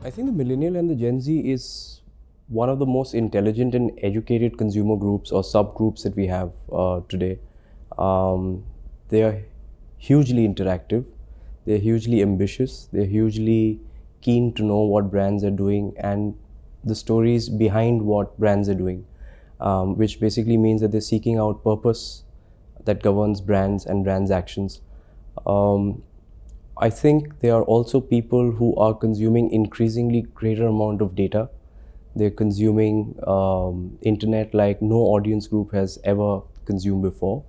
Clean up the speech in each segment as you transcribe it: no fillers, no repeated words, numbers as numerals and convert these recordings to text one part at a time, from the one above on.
I think the millennial and the Gen Z is one of the most intelligent and educated consumer groups or subgroups that we have today. They are hugely interactive, they're hugely ambitious, they're hugely keen to know what brands are doing and the stories behind what brands are doing, which basically means that they're seeking out purpose that governs brands and brands' actions. Um, I think there are also people who are consuming increasingly greater amount of data. They're consuming internet like no audience group has ever consumed before.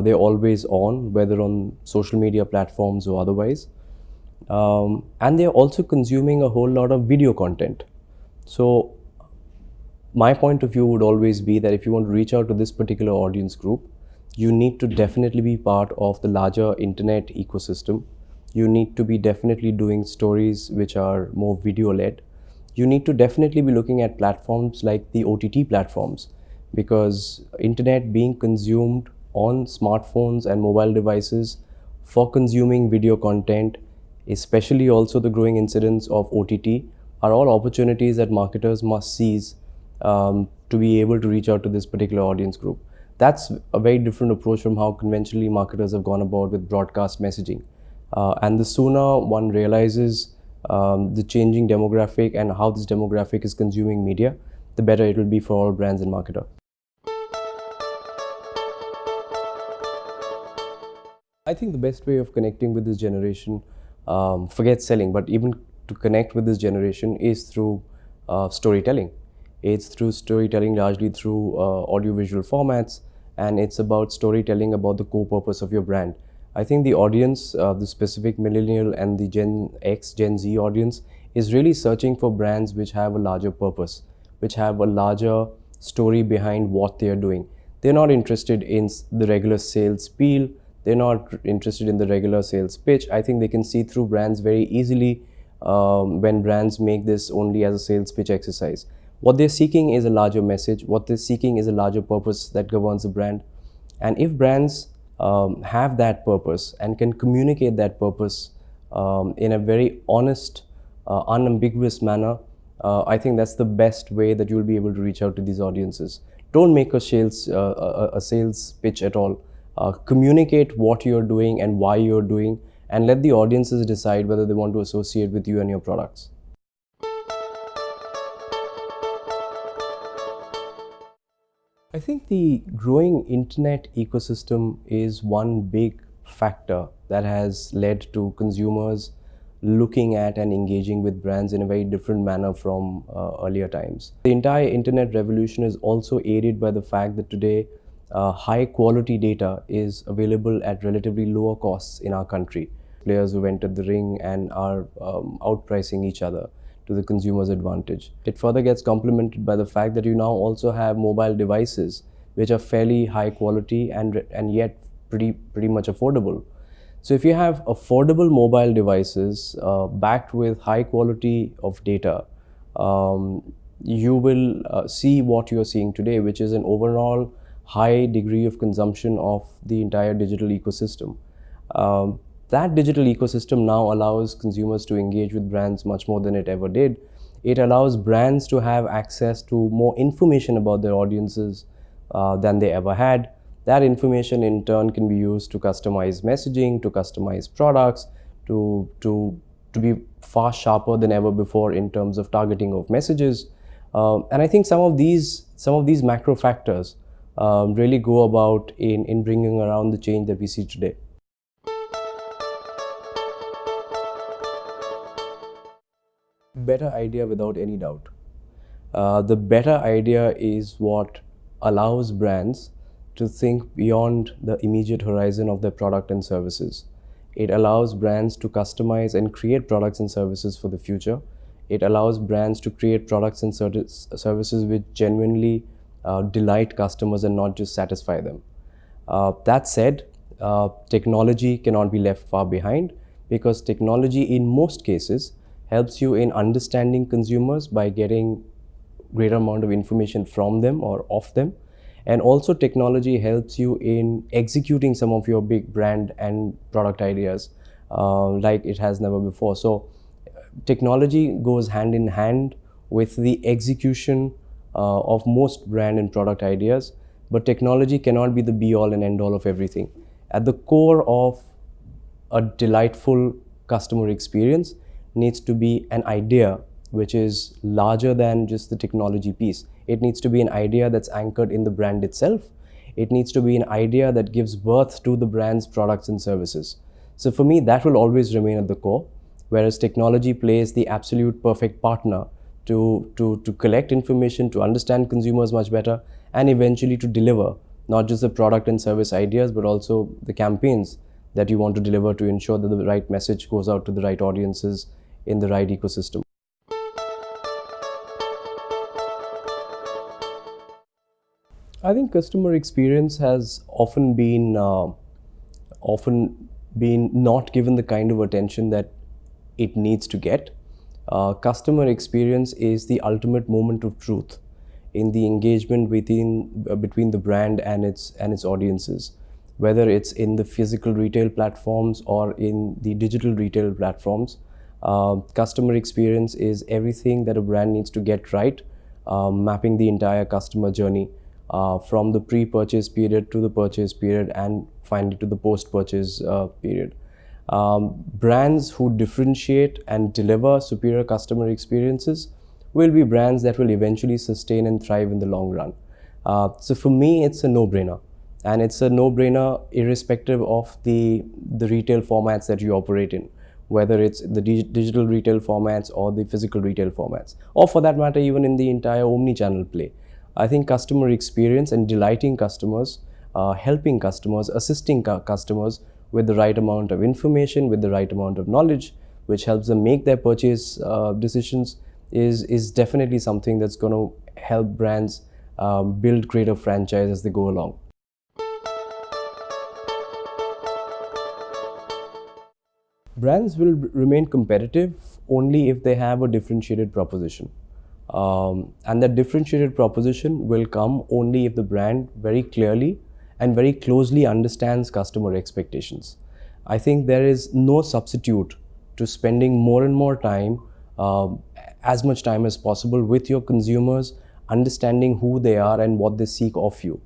They're always on, whether on social media platforms or otherwise. And they're also consuming a whole lot of video content. So my point of view would always be that if you want to reach out to this particular audience group, you need to definitely be part of the larger internet ecosystem. You need to be definitely doing stories which are more video led. You need to definitely be looking at platforms like the OTT platforms, because internet being consumed on smartphones and mobile devices for consuming video content, especially also the growing incidence of OTT, are all opportunities that marketers must seize to be able to reach out to this particular audience group. That's a very different approach from how conventionally marketers have gone about with broadcast messaging. And the sooner one realizes the changing demographic and how this demographic is consuming media, the better it will be for all brands and marketers. I think the best way of connecting with this generation, forget selling, but even to connect with this generation is through storytelling. It's through storytelling largely through audiovisual formats, and it's about storytelling about the core purpose of your brand. I think the audience, the specific millennial and the Gen X, Gen Z audience, is really searching for brands which have a larger purpose, which have a larger story behind what they are doing. They're not interested in the regular sales spiel. They're not interested in the regular sales pitch. I think they can see through brands very easily when brands make this only as a sales pitch exercise. What they're seeking is a larger message. What they're seeking is a larger purpose that governs the brand. And if brands have that purpose and can communicate that purpose in a very honest, unambiguous manner, I think that's the best way that you'll be able to reach out to these audiences. Don't make a sales pitch at all. Communicate what you're doing and why you're doing, and let the audiences decide whether they want to associate with you and your products. I think the growing internet ecosystem is one big factor that has led to consumers looking at and engaging with brands in a very different manner from earlier times. The entire internet revolution is also aided by the fact that today high quality data is available at relatively lower costs in our country. Players who've entered the ring and are outpricing each other to the consumer's advantage. It further gets complemented by the fact that you now also have mobile devices which are fairly high quality and yet pretty much affordable. So if you have affordable mobile devices backed with high quality of data, you will see what you're seeing today, which is an overall high degree of consumption of the entire digital ecosystem. That digital ecosystem now allows consumers to engage with brands much more than it ever did. It allows brands to have access to more information about their audiences than they ever had. That information in turn can be used to customize messaging, to customize products, to be far sharper than ever before in terms of targeting of messages. And I think some of these macro factors really go about in bringing around the change that we see today. Better idea without any doubt. The better idea is what allows brands to think beyond the immediate horizon of their product and services. It allows brands to customize and create products and services for the future. It allows brands to create products and services which genuinely delight customers and not just satisfy them. That said, technology cannot be left far behind, because technology in most cases helps you in understanding consumers by getting greater amount of information from them or of them. And also technology helps you in executing some of your big brand and product ideas like it has never before. So technology goes hand in hand with the execution of most brand and product ideas, but technology cannot be the be all and end all of everything. At the core of a delightful customer experience needs to be an idea which is larger than just the technology piece. It needs to be an idea that's anchored in the brand itself. It needs to be an idea that gives birth to the brand's products and services. So for me, that will always remain at the core, whereas technology plays the absolute perfect partner to collect information, to understand consumers much better, and eventually to deliver not just the product and service ideas, but also the campaigns that you want to deliver to ensure that the right message goes out to the right audiences in the right ecosystem. I think customer experience has often been not given the kind of attention that it needs to get. Customer experience is the ultimate moment of truth in the engagement between the brand and its audiences, whether it's in the physical retail platforms or in the digital retail platforms. Customer experience is everything that a brand needs to get right, mapping the entire customer journey from the pre-purchase period to the purchase period and finally to the post-purchase period. Brands who differentiate and deliver superior customer experiences will be brands that will eventually sustain and thrive in the long run. So for me, it's a no-brainer. And it's a no-brainer irrespective of the retail formats that you operate in, whether it's the digital retail formats or the physical retail formats, or for that matter, even in the entire omni-channel play. I think customer experience and delighting customers, helping customers, assisting customers with the right amount of information, with the right amount of knowledge, which helps them make their purchase decisions, is definitely something that's going to help brands build greater franchise as they go along. Brands will remain competitive only if they have a differentiated proposition. And that differentiated proposition will come only if the brand very clearly and very closely understands customer expectations. I think there is no substitute to spending more and more time, as much time as possible with your consumers, understanding who they are and what they seek of you.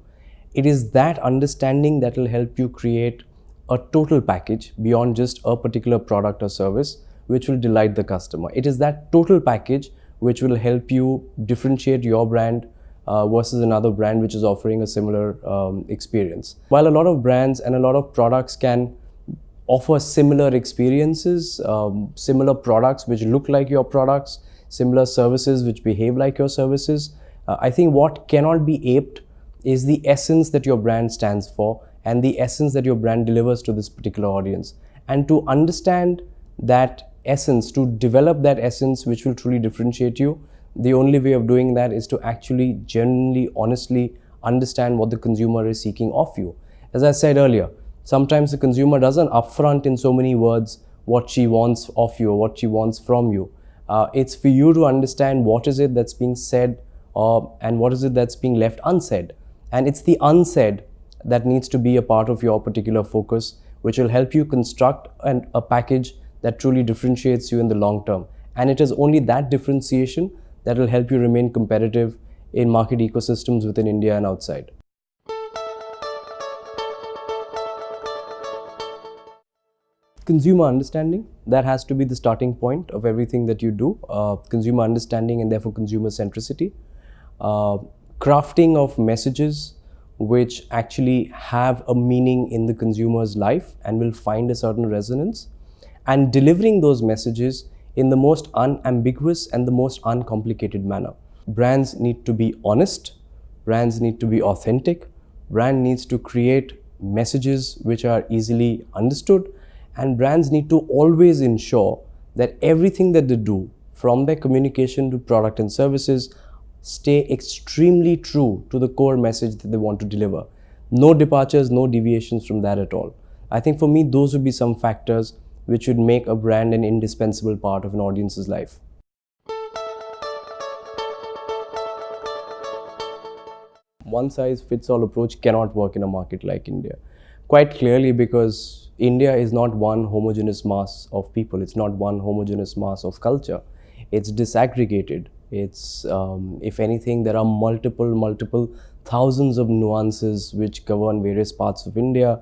It is that understanding that will help you create a total package beyond just a particular product or service, which will delight the customer. It is that total package which will help you differentiate your brand versus another brand which is offering a similar experience. While a lot of brands and a lot of products can offer similar experiences, similar products which look like your products, similar services which behave like your services, I think what cannot be aped is the essence that your brand stands for and the essence that your brand delivers to this particular audience. And to understand that essence, to develop that essence which will truly differentiate you, the only way of doing that is to actually genuinely, honestly understand what the consumer is seeking of you. As I said earlier, sometimes the consumer doesn't upfront in so many words what she wants of you or what she wants from you. It's for you to understand what is it that's being said and what is it that's being left unsaid. And it's the unsaid that needs to be a part of your particular focus, which will help you construct a package that truly differentiates you in the long term. And it is only that differentiation that will help you remain competitive in market ecosystems within India and outside. Consumer understanding, that has to be the starting point of everything that you do. Consumer understanding and therefore consumer centricity. Crafting of messages which actually have a meaning in the consumer's life and will find a certain resonance, and delivering those messages in the most unambiguous and the most uncomplicated manner. Brands need to be honest, brands need to be authentic, brand needs to create messages which are easily understood, and brands need to always ensure that everything that they do, from their communication to product and services, stay extremely true to the core message that they want to deliver. No departures, no deviations from that at all. I think for me, those would be some factors which would make a brand an indispensable part of an audience's life. One size fits all approach cannot work in a market like India. Quite clearly, because India is not one homogeneous mass of people. It's not one homogeneous mass of culture. It's disaggregated. It's, if anything, there are multiple thousands of nuances which govern various parts of India,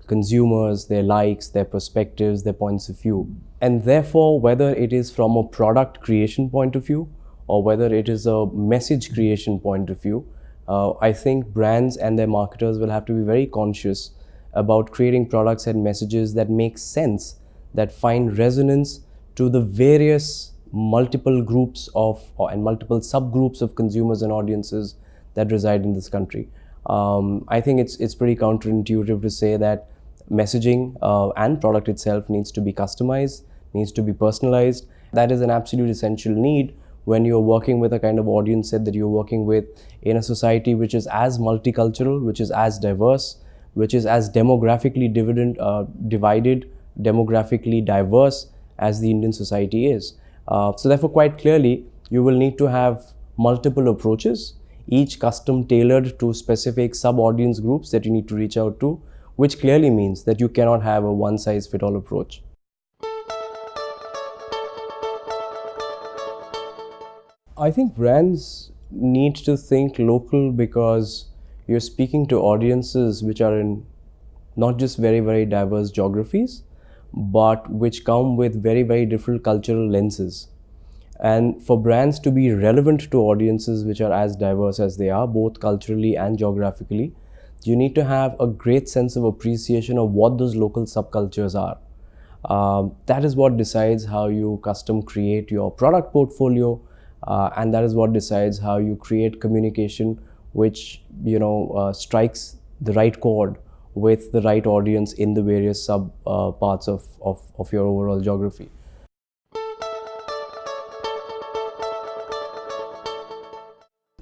consumers, their likes, their perspectives, their points of view. And therefore, whether it is from a product creation point of view or whether it is a message creation point of view, I think brands and their marketers will have to be very conscious about creating products and messages that make sense, that find resonance to the various multiple groups of and multiple subgroups of consumers and audiences that reside in this country. I think it's pretty counterintuitive to say that messaging and product itself needs to be customized, needs to be personalized. That is an absolute essential need when you're working with a kind of audience set that you're working with in a society which is as multicultural, which is as diverse, which is as demographically divided, demographically diverse as the Indian society is. So therefore, quite clearly, you will need to have multiple approaches, each custom tailored to specific sub-audience groups that you need to reach out to, which clearly means that you cannot have a one-size-fits-all approach. I think brands need to think local because you're speaking to audiences which are in not just very diverse geographies, but which come with very different cultural lenses. And for brands to be relevant to audiences which are as diverse as they are, both culturally and geographically, you need to have a great sense of appreciation of what those local subcultures are. That is what decides how you custom create your product portfolio, and that is what decides how you create communication which strikes the right chord with the right audience in the various sub parts of your overall geography.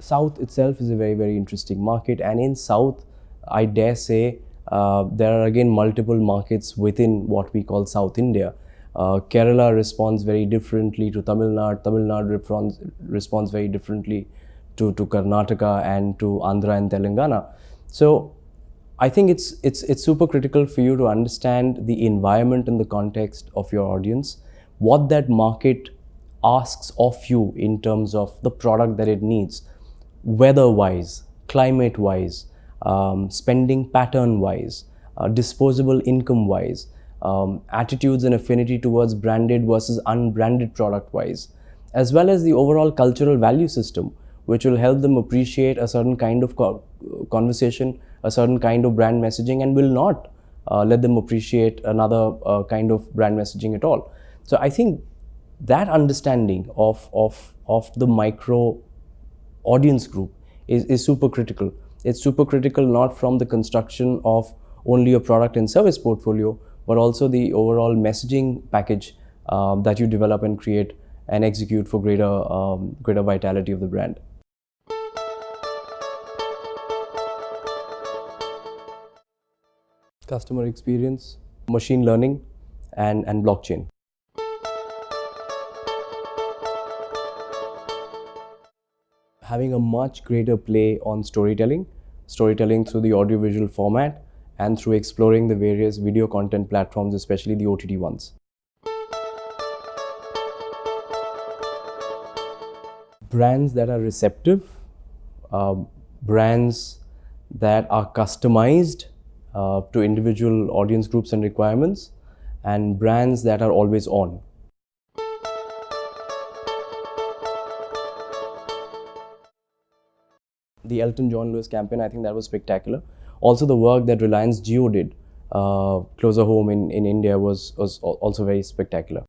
South itself is a very interesting market, and in South, I dare say, there are again multiple markets within what we call South India. Kerala responds very differently to Tamil Nadu. Tamil Nadu responds very differently to Karnataka and to Andhra and Telangana. So I think it's super critical for you to understand the environment and the context of your audience, what that market asks of you in terms of the product that it needs, weather-wise, climate-wise, spending pattern-wise, disposable income-wise, attitudes and affinity towards branded versus unbranded product-wise, as well as the overall cultural value system, which will help them appreciate a certain kind of conversation, a certain kind of brand messaging, and will not let them appreciate another kind of brand messaging at all. So I think that understanding of the micro audience group is super critical. It's super critical not from the construction of only a product and service portfolio, but also the overall messaging package that you develop and create and execute for greater vitality of the brand. Customer experience, machine learning, and blockchain. Having a much greater play on storytelling through the audiovisual format and through exploring the various video content platforms, especially the OTT ones. Brands that are receptive, brands that are customized to individual audience groups and requirements, and brands that are always on. The Elton John Lewis campaign, I think that was spectacular. Also, the work that Reliance Jio did, Closer Home in India, was also very spectacular.